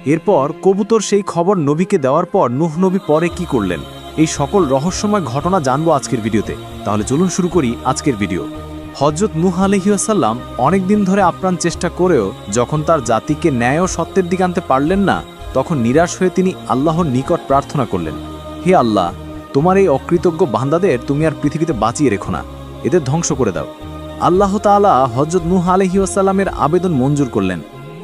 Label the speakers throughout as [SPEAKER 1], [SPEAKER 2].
[SPEAKER 1] এরপর কবুতর সেই খবর নবীকে দেওয়ার পর নূহ নবী পরে কি করলেন, এই সকল রহস্যময় ঘটনা জানবো আজকের ভিডিওতে। তাহলে চলুন শুরু করি আজকের ভিডিও। হযরত নূহ আলাইহিস সালাম অনেক দিন ধরে আপ্রাণ চেষ্টা করেও যখন তার জাতিকে ন্যায় ও সত্যের দিকে আনতে পারলেন না, তখন নিরাশ হয়ে তিনি আল্লাহর নিকট প্রার্থনা করলেন, হে আল্লাহ, তোমার এই অকৃতজ্ঞ বান্দাদের তুমি আর পৃথিবীতে বাঁচিয়ে রেখো না, এদের ধ্বংস করে দাও। আল্লাহ তাআলা হযরত নূহ আলাইহিস সালামের আবেদন মঞ্জুর করলেন।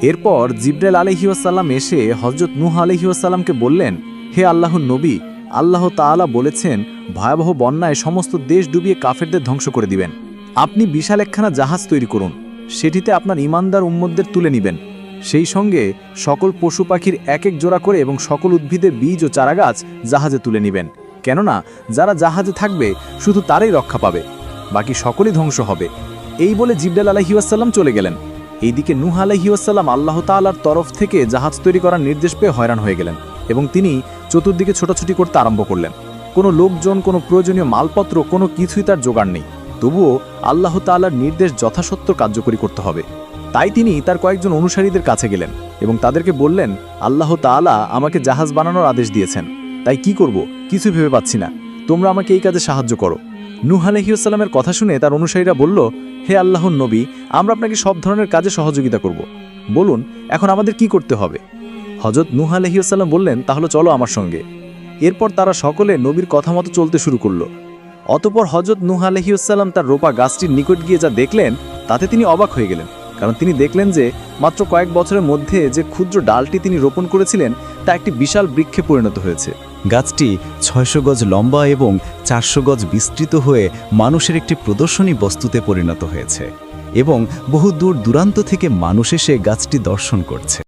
[SPEAKER 1] এরপর জিবরাইল আলাইহিস সালাম এসে হযরত নূহ আলাইহিস সালামকে বললেন, হে আল্লাহর নবী, আল্লাহ তাআলা বলেছেন ভয়াবহ বন্যায় সমস্ত দেশ ডুবিয়ে কাফেরদের ধ্বংস করে দিবেন। আপনি বিশাল একখানা জাহাজ তৈরি করুন, সেটিতে আপনার ঈমানদার উম্মতদের তুলে নেবেন, সেই সঙ্গে সকল পশু পাখির এক এক জোড়া করে এবং সকল উদ্ভিদের বীজ ও চারাগাছ জাহাজে তুলে নেবেন। কেননা যারা জাহাজে থাকবে শুধু তারাই রক্ষা পাবে, বাকি সকলেই ধ্বংস হবে। এই বলে জিবরাইল আলাইহিস সালাম চলে গেলেন। এইদিকে নূহ আলাইহিস সালাম আল্লাহ তাআলার তরফ থেকে জাহাজ তৈরি করার নির্দেশ পেয়ে হয়রান হয়ে গেলেন এবং তিনি চতুর্দিকে ছোটাছুটি করতে আরম্ভ করলেন। কোনো লোকজন, কোনো প্রয়োজনীয় মালপত্র, কোনো কিছুই তার জোগাড় নেই। তবুও আল্লাহ তাআলার নির্দেশ যথাসত্য কার্যকরী করতে হবে। তাই তিনি তার কয়েকজন অনুসারীদের কাছে গেলেন এবং তাদেরকে বললেন, আল্লাহ তাআলা আমাকে জাহাজ বানানোর আদেশ দিয়েছেন, তাই কি করব কিছু ভেবে পাচ্ছি না, তোমরা আমাকে এই কাজে সাহায্য করো। নূহ আলাইহিস সালামের কথা শুনে তার অনুসারীরা বলল, হে আল্লাহর নবী, আমরা আপনাকে সব ধরনের কাজে সহযোগিতা করব, বলুন এখন আমাদের কি করতে হবে। হযরত নূহ আলাইহিস সালাম বললেন, তাহলে চলো আমার সঙ্গে। এরপর তারা সকলে নবীর কথা মতো চলতে শুরু করল। অতঃপর হযরত নূহ আলাইহিস সালাম তার রোপা গাছটির নিকট গিয়ে যা দেখলেন তাতে তিনি অবাক হয়ে গেলেন, কারণ তিনি দেখলেন যে মাত্র কয়েক বছরের মধ্যে যে ক্ষুদ্র ডালটি তিনি রোপণ করেছিলেন তা একটি বিশাল বৃক্ষে পরিণত হয়েছে।
[SPEAKER 2] গাছটি ৬০০ গজ লম্বা এবং ৪০০ গজ বিস্তৃত হয়ে মানুষের একটি প্রদর্শনী বস্তুতে পরিণত হয়েছে এবং বহু দূর দূরান্ত থেকে মানুষ এসে গাছটি দর্শন করছে।